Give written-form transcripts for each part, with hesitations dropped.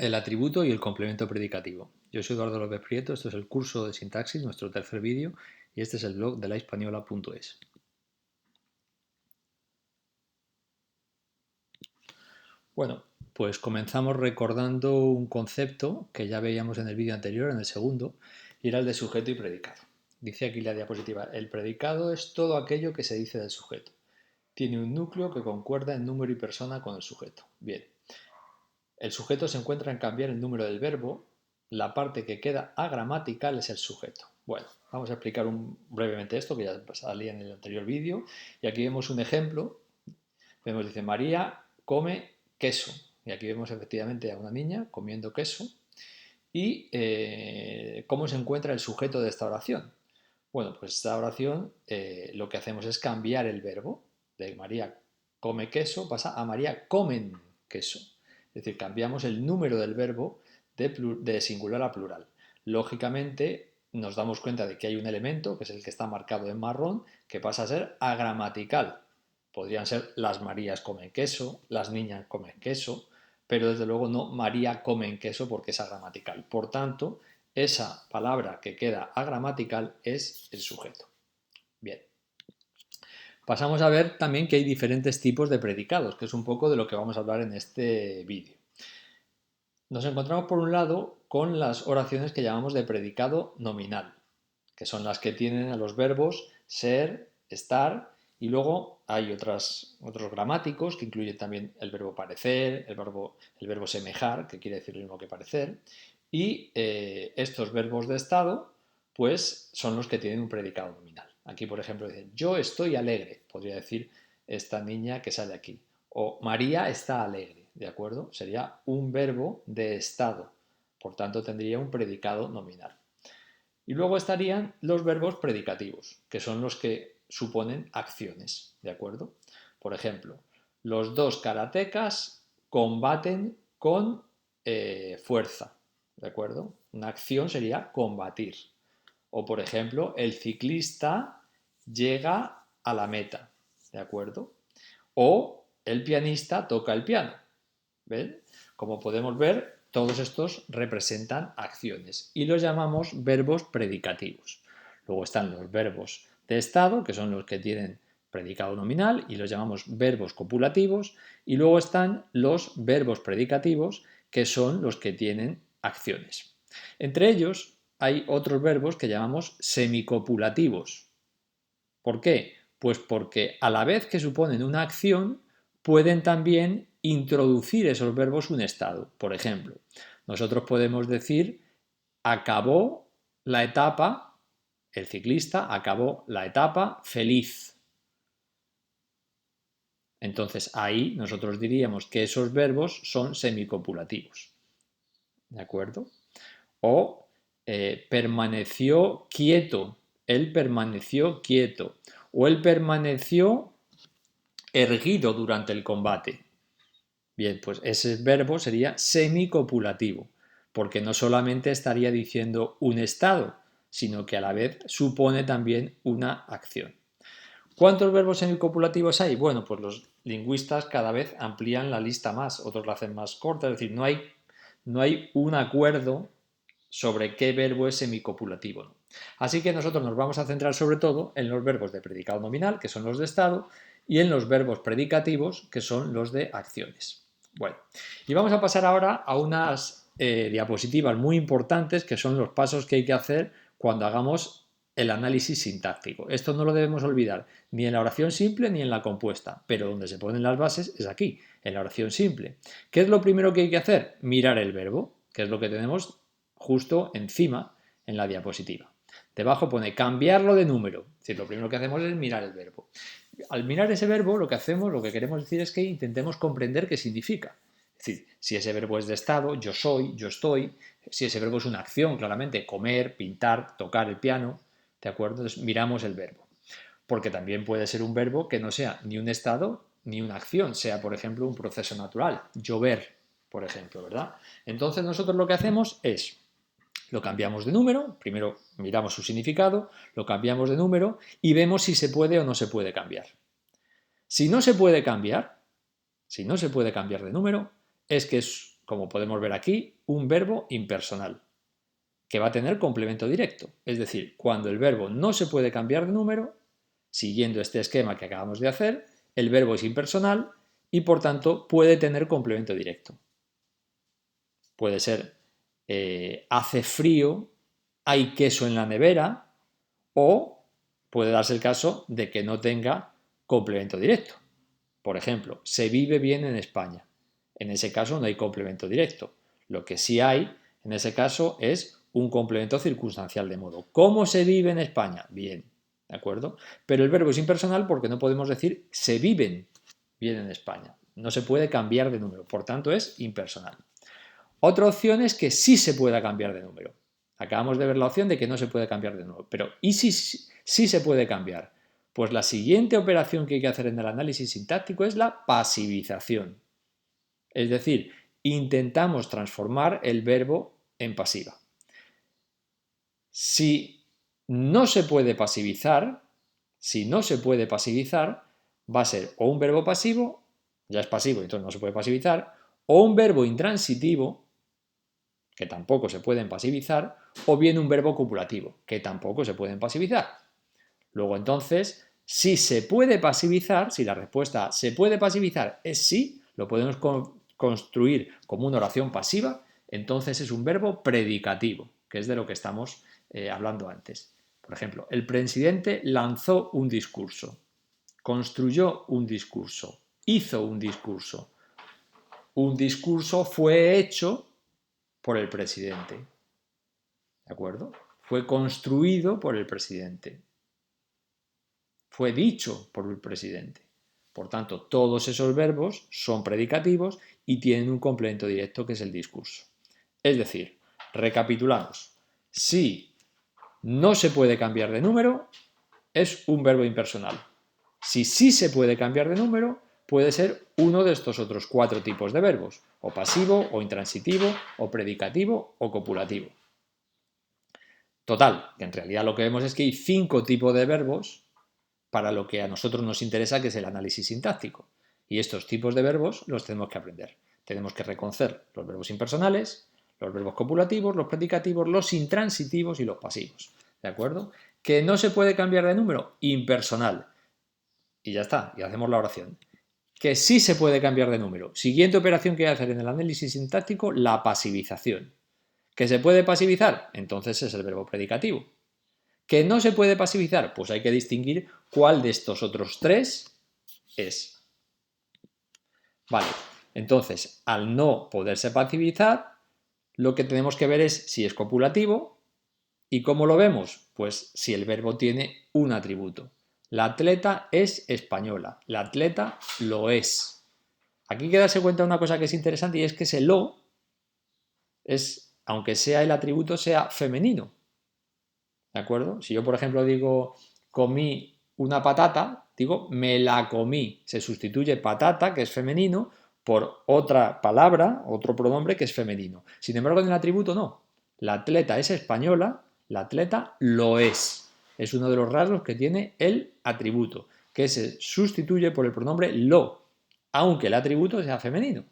El atributo y el complemento predicativo. Yo soy Eduardo López Prieto, esto es el curso de sintaxis, nuestro tercer vídeo, y este es el blog de laespañola.es. Bueno, pues comenzamos recordando un concepto que ya veíamos en el vídeo anterior, en el segundo, y era el de sujeto y predicado. Dice aquí la diapositiva, el predicado es todo aquello que se dice del sujeto. Tiene un núcleo que concuerda en número y persona con el sujeto. Bien. El sujeto se encuentra en cambiar el número del verbo, la parte que queda agramatical es el sujeto. Bueno, vamos a explicar brevemente esto, que ya salía en el anterior vídeo, y aquí vemos un ejemplo. Vemos, dice, María come queso, y aquí vemos efectivamente a una niña comiendo queso, y ¿cómo se encuentra el sujeto de esta oración? Bueno, pues esta oración lo que hacemos es cambiar el verbo, de María come queso, pasa a María comen queso. Es decir, cambiamos el número del verbo de singular a plural. Lógicamente, nos damos cuenta de que hay un elemento, que es el que está marcado en marrón, que pasa a ser agramatical. Podrían ser las Marías comen queso, las niñas comen queso, pero desde luego no María comen queso porque es agramatical. Por tanto, esa palabra que queda agramatical es el sujeto. Bien. Pasamos a ver también que hay diferentes tipos de predicados, que es un poco de lo que vamos a hablar en este vídeo. Nos encontramos por un lado con las oraciones que llamamos de predicado nominal, que son las que tienen a los verbos ser, estar, y luego hay otros gramáticos que incluyen también el verbo parecer, el verbo semejar, que quiere decir lo mismo que parecer, y estos verbos de estado pues son los que tienen un predicado nominal. Aquí, por ejemplo, dicen yo estoy alegre, podría decir esta niña que sale aquí, o María está alegre, ¿de acuerdo? Sería un verbo de estado, por tanto tendría un predicado nominal. Y luego estarían los verbos predicativos, que son los que suponen acciones, ¿de acuerdo? Por ejemplo, los dos karatecas combaten con fuerza, ¿de acuerdo? Una acción sería combatir. O, por ejemplo, el ciclista llega a la meta, ¿de acuerdo? O el pianista toca el piano, ¿ven? Como podemos ver, todos estos representan acciones y los llamamos verbos predicativos. Luego están los verbos de estado, que son los que tienen predicado nominal y los llamamos verbos copulativos, y luego están los verbos predicativos, que son los que tienen acciones. Entre ellos hay otros verbos que llamamos semicopulativos. ¿Por qué? Pues porque a la vez que suponen una acción, pueden también introducir esos verbos un estado. Por ejemplo, nosotros podemos decir acabó la etapa, el ciclista acabó la etapa feliz. Entonces ahí nosotros diríamos que esos verbos son semicopulativos. ¿De acuerdo? O permaneció quieto, él permaneció quieto, o él permaneció erguido durante el combate. Bien, pues ese verbo sería semicopulativo, porque no solamente estaría diciendo un estado, sino que a la vez supone también una acción. ¿Cuántos verbos semicopulativos hay? Bueno, pues los lingüistas cada vez amplían la lista más, otros la hacen más corta, es decir, no hay un acuerdo sobre qué verbo es semicopulativo, ¿no? Así que nosotros nos vamos a centrar sobre todo en los verbos de predicado nominal, que son los de estado, y en los verbos predicativos, que son los de acciones. Bueno, y vamos a pasar ahora a unas diapositivas muy importantes, que son los pasos que hay que hacer cuando hagamos el análisis sintáctico. Esto no lo debemos olvidar, ni en la oración simple ni en la compuesta, pero donde se ponen las bases es aquí, en la oración simple. ¿Qué es lo primero que hay que hacer? Mirar el verbo, que es lo que tenemos justo encima en la diapositiva. Debajo pone cambiarlo de número. Es decir, lo primero que hacemos es mirar el verbo. Al mirar ese verbo, lo que queremos decir es que intentemos comprender qué significa. Es decir, si ese verbo es de estado, yo soy, yo estoy. Si ese verbo es una acción, claramente, comer, pintar, tocar el piano, ¿de acuerdo? Entonces miramos el verbo. Porque también puede ser un verbo que no sea ni un estado ni una acción, sea, por ejemplo, un proceso natural, llover, por ejemplo, ¿verdad? Entonces nosotros lo que hacemos es lo cambiamos de número, primero miramos su significado, lo cambiamos de número y vemos si se puede o no se puede cambiar. Si no se puede cambiar de número, es que como podemos ver aquí, un verbo impersonal, que va a tener complemento directo. Es decir, cuando el verbo no se puede cambiar de número, siguiendo este esquema que acabamos de hacer, el verbo es impersonal y por tanto puede tener complemento directo. Puede ser hace frío, hay queso en la nevera, o puede darse el caso de que no tenga complemento directo. Por ejemplo, se vive bien en España. En ese caso no hay complemento directo. Lo que sí hay en ese caso es un complemento circunstancial de modo. ¿Cómo se vive en España? Bien, ¿de acuerdo? Pero el verbo es impersonal porque no podemos decir se viven bien en España. No se puede cambiar de número, por tanto es impersonal. Otra opción es que sí se pueda cambiar de número. Acabamos de ver la opción de que no se puede cambiar de número, pero ¿y si sí se puede cambiar? Pues la siguiente operación que hay que hacer en el análisis sintáctico es la pasivización. Es decir, intentamos transformar el verbo en pasiva. Si no se puede pasivizar, va a ser o un verbo pasivo, ya es pasivo, entonces no se puede pasivizar, o un verbo intransitivo, que tampoco se pueden pasivizar, o bien un verbo copulativo, que tampoco se pueden pasivizar. Luego entonces, si se puede pasivizar, si la respuesta se puede pasivizar es sí, lo podemos construir como una oración pasiva, entonces es un verbo predicativo, que es de lo que estamos hablando antes. Por ejemplo, el presidente lanzó un discurso, construyó un discurso, hizo un discurso. Un discurso fue hecho por el presidente, ¿de acuerdo? Fue construido por el presidente. Fue dicho por el presidente. Por tanto, todos esos verbos son predicativos y tienen un complemento directo que es el discurso. Es decir, recapitulamos. Si no se puede cambiar de número, es un verbo impersonal. Si sí se puede cambiar de número, puede ser uno de estos otros 4 tipos de verbos, o pasivo, o intransitivo, o predicativo, o copulativo. Total, que en realidad lo que vemos es que hay 5 tipos de verbos para lo que a nosotros nos interesa, que es el análisis sintáctico. Y estos tipos de verbos los tenemos que aprender. Tenemos que reconocer los verbos impersonales, los verbos copulativos, los predicativos, los intransitivos y los pasivos. ¿De acuerdo? Que no se puede cambiar de número, impersonal. Y ya está, y hacemos la oración. Que sí se puede cambiar de número. Siguiente operación que hay que hacer en el análisis sintáctico, la pasivización. ¿Que se puede pasivizar? Entonces es el verbo predicativo. ¿Que no se puede pasivizar? Pues hay que distinguir cuál de estos otros 3 es. Vale, entonces, al no poderse pasivizar, lo que tenemos que ver es si es copulativo. ¿Y cómo lo vemos? Pues si el verbo tiene un atributo. La atleta es española. La atleta lo es. Aquí hay que darse cuenta de una cosa que es interesante y es que ese lo es, aunque sea el atributo, sea femenino. ¿De acuerdo? Si yo, por ejemplo, digo comí una patata, digo me la comí. Se sustituye patata, que es femenino, por otra palabra, otro pronombre que es femenino. Sin embargo, en el atributo no. La atleta es española, la atleta lo es. Es uno de los rasgos que tiene el atributo, que se sustituye por el pronombre lo, aunque el atributo sea femenino.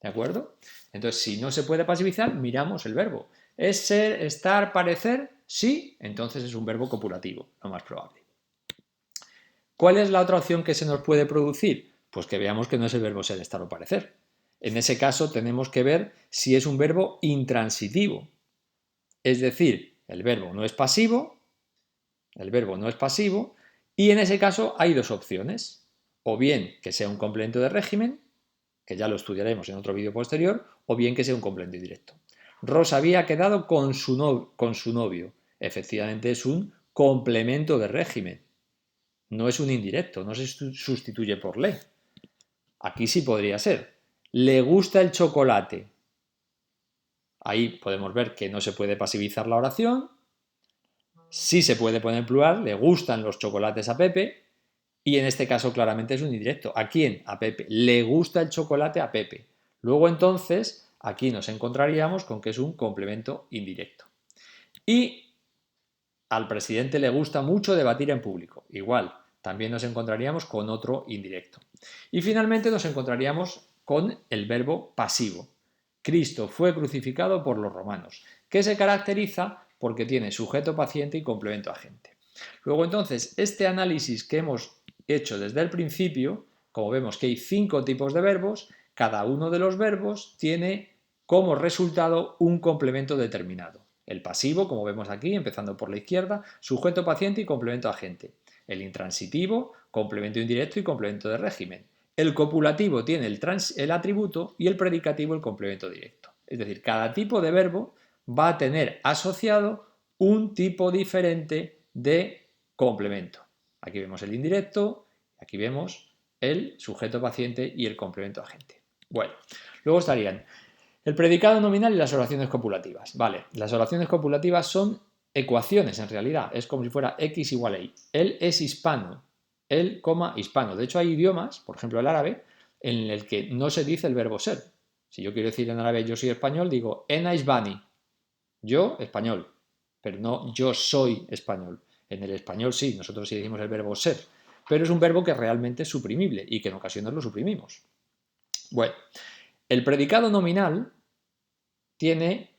¿De acuerdo? Entonces, si no se puede pasivizar, miramos el verbo. ¿Es ser, estar, parecer? Sí, entonces es un verbo copulativo, lo más probable. ¿Cuál es la otra opción que se nos puede producir? Pues que veamos que no es el verbo ser, estar o parecer. En ese caso tenemos que ver si es un verbo intransitivo. Es decir, el verbo no es pasivo, y en ese caso hay 2 opciones. O bien que sea un complemento de régimen, que ya lo estudiaremos en otro vídeo posterior, o bien que sea un complemento indirecto. Rosa había quedado con su novio. Efectivamente es un complemento de régimen. No es un indirecto, no se sustituye por le. Aquí sí podría ser. Le gusta el chocolate. Ahí podemos ver que no se puede pasivizar la oración. Sí se puede poner en plural, le gustan los chocolates a Pepe. Y en este caso claramente es un indirecto. ¿A quién? A Pepe. Le gusta el chocolate a Pepe. Luego entonces aquí nos encontraríamos con que es un complemento indirecto. Y al presidente le gusta mucho debatir en público. Igual, también nos encontraríamos con otro indirecto. Y finalmente nos encontraríamos con el verbo pasivo, Cristo fue crucificado por los romanos, que se caracteriza porque tiene sujeto paciente y complemento agente. Luego entonces, este análisis que hemos hecho desde el principio, como vemos que hay 5 tipos de verbos, cada uno de los verbos tiene como resultado un complemento determinado. El pasivo, como vemos aquí, empezando por la izquierda, sujeto paciente y complemento agente. El intransitivo, complemento indirecto y complemento de régimen. El copulativo tiene el atributo y el predicativo el complemento directo. Es decir, cada tipo de verbo va a tener asociado un tipo diferente de complemento. Aquí vemos el indirecto, aquí vemos el sujeto paciente y el complemento agente. Bueno, luego estarían el predicado nominal y las oraciones copulativas. Vale, las oraciones copulativas son ecuaciones en realidad, es como si fuera x igual a y. Él es hispano, él, hispano. De hecho hay idiomas, por ejemplo el árabe, en el que no se dice el verbo ser. Si yo quiero decir en árabe yo soy español, digo ena isbani, yo español, pero no yo soy español. En el español sí, nosotros sí decimos el verbo ser, pero es un verbo que realmente es suprimible y que en ocasiones lo suprimimos. Bueno, el predicado nominal tiene,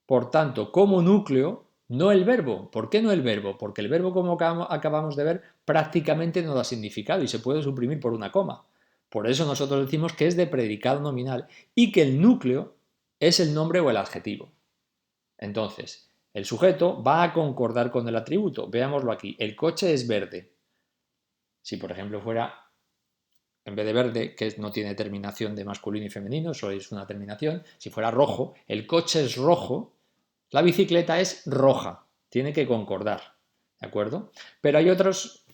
por tanto, como núcleo no el verbo. ¿Por qué no el verbo? Porque el verbo, como acabamos de ver, prácticamente no da significado y se puede suprimir por una coma. Por eso nosotros decimos que es de predicado nominal y que el núcleo es el nombre o el adjetivo. Entonces, el sujeto va a concordar con el atributo. Veámoslo aquí. El coche es verde. Si, por ejemplo, fuera en vez de verde, que no tiene terminación de masculino y femenino, solo es una terminación, si fuera rojo, el coche es rojo, la bicicleta es roja, tiene que concordar, ¿de acuerdo? Pero hay otras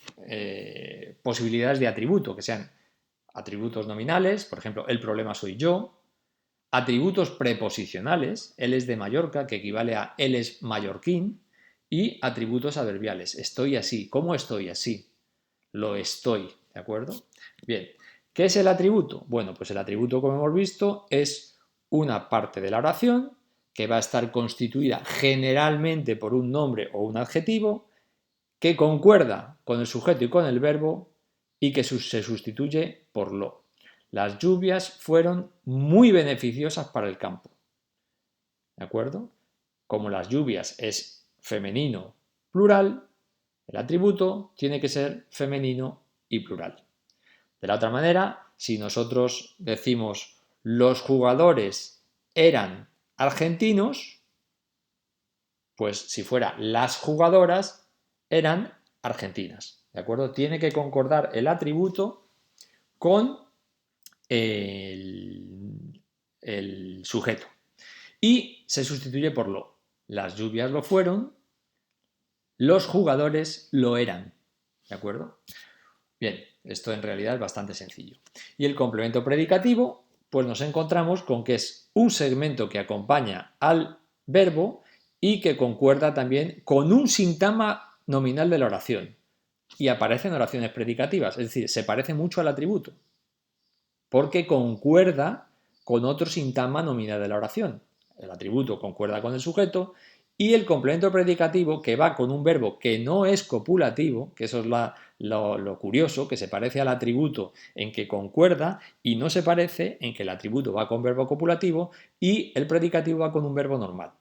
posibilidades de atributo, que sean atributos nominales, por ejemplo, el problema soy yo, atributos preposicionales, él es de Mallorca, que equivale a él es mallorquín, y atributos adverbiales, estoy así, ¿cómo estoy así? Lo estoy, ¿de acuerdo? Bien, ¿qué es el atributo? Bueno, pues el atributo, como hemos visto, es una parte de la oración que va a estar constituida generalmente por un nombre o un adjetivo que concuerda con el sujeto y con el verbo y que se sustituye por lo. Las lluvias fueron muy beneficiosas para el campo. ¿De acuerdo? Como las lluvias es femenino plural, el atributo tiene que ser femenino y plural. De la otra manera, si nosotros decimos los jugadores eran argentinos, pues si fuera las jugadoras eran argentinas. ¿De acuerdo? Tiene que concordar el atributo con el sujeto. Y se sustituye por lo. Las lluvias lo fueron, los jugadores lo eran. ¿De acuerdo? Bien, esto en realidad es bastante sencillo. Y el complemento predicativo, pues nos encontramos con que es un segmento que acompaña al verbo y que concuerda también con un sintagma nominal de la oración. Y aparece en oraciones predicativas, es decir, se parece mucho al atributo, porque concuerda con otro sintagma nominal de la oración. El atributo concuerda con el sujeto y el complemento predicativo, que va con un verbo que no es copulativo, que eso es lo curioso, que se parece al atributo en que concuerda y no se parece en que el atributo va con verbo copulativo y el predicativo va con un verbo normal.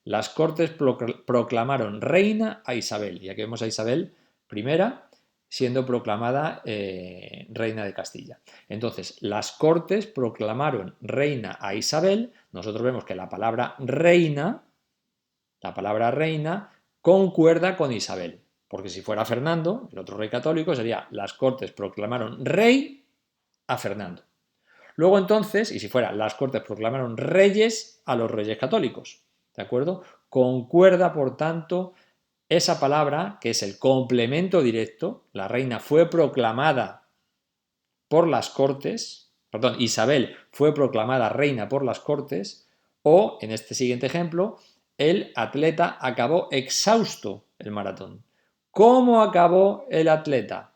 Las Cortes proclamaron reina a Isabel, y aquí vemos a Isabel primera siendo proclamada reina de Castilla. Entonces, las Cortes proclamaron reina a Isabel. Nosotros vemos que la palabra reina concuerda con Isabel, porque si fuera Fernando, el otro rey católico, sería las Cortes proclamaron rey a Fernando. Luego entonces, y si fuera las Cortes proclamaron reyes a los reyes católicos, ¿de acuerdo? Concuerda, por tanto, esa palabra, que es el complemento directo, la reina fue proclamada por las Cortes, perdón, Isabel fue proclamada reina por las Cortes, o, en este siguiente ejemplo, el atleta acabó exhausto el maratón. ¿Cómo acabó el atleta?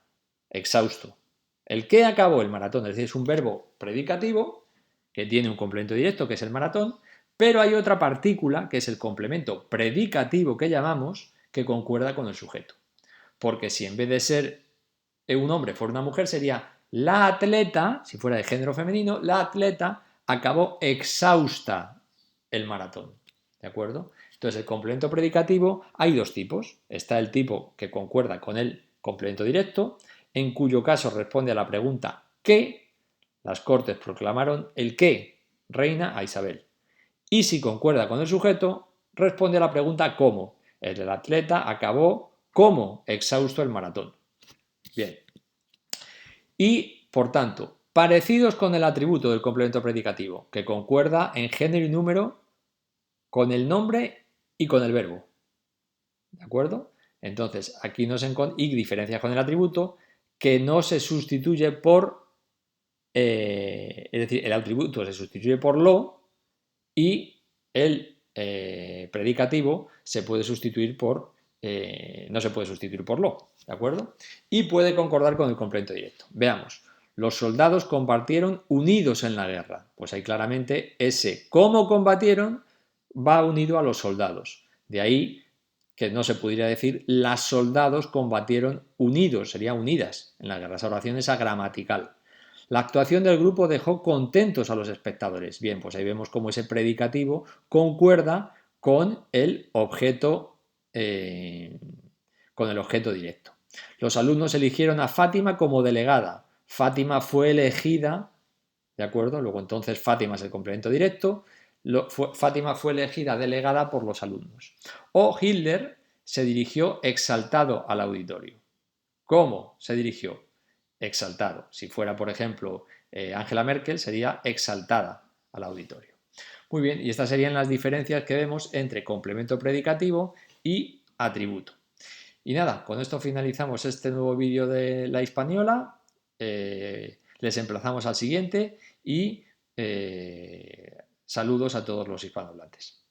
Exhausto. ¿El qué acabó el maratón? Es decir, es un verbo predicativo que tiene un complemento directo, que es el maratón, pero hay otra partícula, que es el complemento predicativo que llamamos, que concuerda con el sujeto. Porque si en vez de ser un hombre fuera una mujer, sería la atleta, si fuera de género femenino, la atleta acabó exhausta el maratón. ¿De acuerdo? Entonces, el complemento predicativo hay dos tipos. Está el tipo que concuerda con el complemento directo, en cuyo caso responde a la pregunta ¿qué? Las Cortes proclamaron el qué reina a Isabel. Y si concuerda con el sujeto, responde a la pregunta ¿cómo? El atleta acabó como exhausto el maratón. Bien. Y, por tanto, parecidos con el atributo del complemento predicativo, que concuerda en género y número con el nombre y con el verbo. ¿De acuerdo? Entonces, aquí nos encontramos, y diferencia con el atributo, que no se sustituye por, es decir, el atributo se sustituye por lo y el predicativo se puede sustituir por, no se puede sustituir por lo, ¿de acuerdo? Y puede concordar con el complemento directo. Veamos, los soldados combatieron unidos en la guerra. Pues ahí claramente ese cómo combatieron va unido a los soldados. De ahí que no se pudiera decir las soldados combatieron unidos, sería unidas en la guerra. Esa oración es agramatical. La actuación del grupo dejó contentos a los espectadores. Bien, pues ahí vemos cómo ese predicativo concuerda con el objeto, directo. Los alumnos eligieron a Fátima como delegada. Fátima fue elegida, ¿de acuerdo? Luego entonces Fátima es el complemento directo. Fátima fue elegida delegada por los alumnos. O Hitler se dirigió exaltado al auditorio. ¿Cómo se dirigió? Exaltado. Si fuera, por ejemplo, Angela Merkel, sería exaltada al auditorio. Muy bien, y estas serían las diferencias que vemos entre complemento predicativo y atributo. Y nada, con esto finalizamos este nuevo vídeo de la Hispaniola. Les emplazamos al siguiente y saludos a todos los hispanohablantes.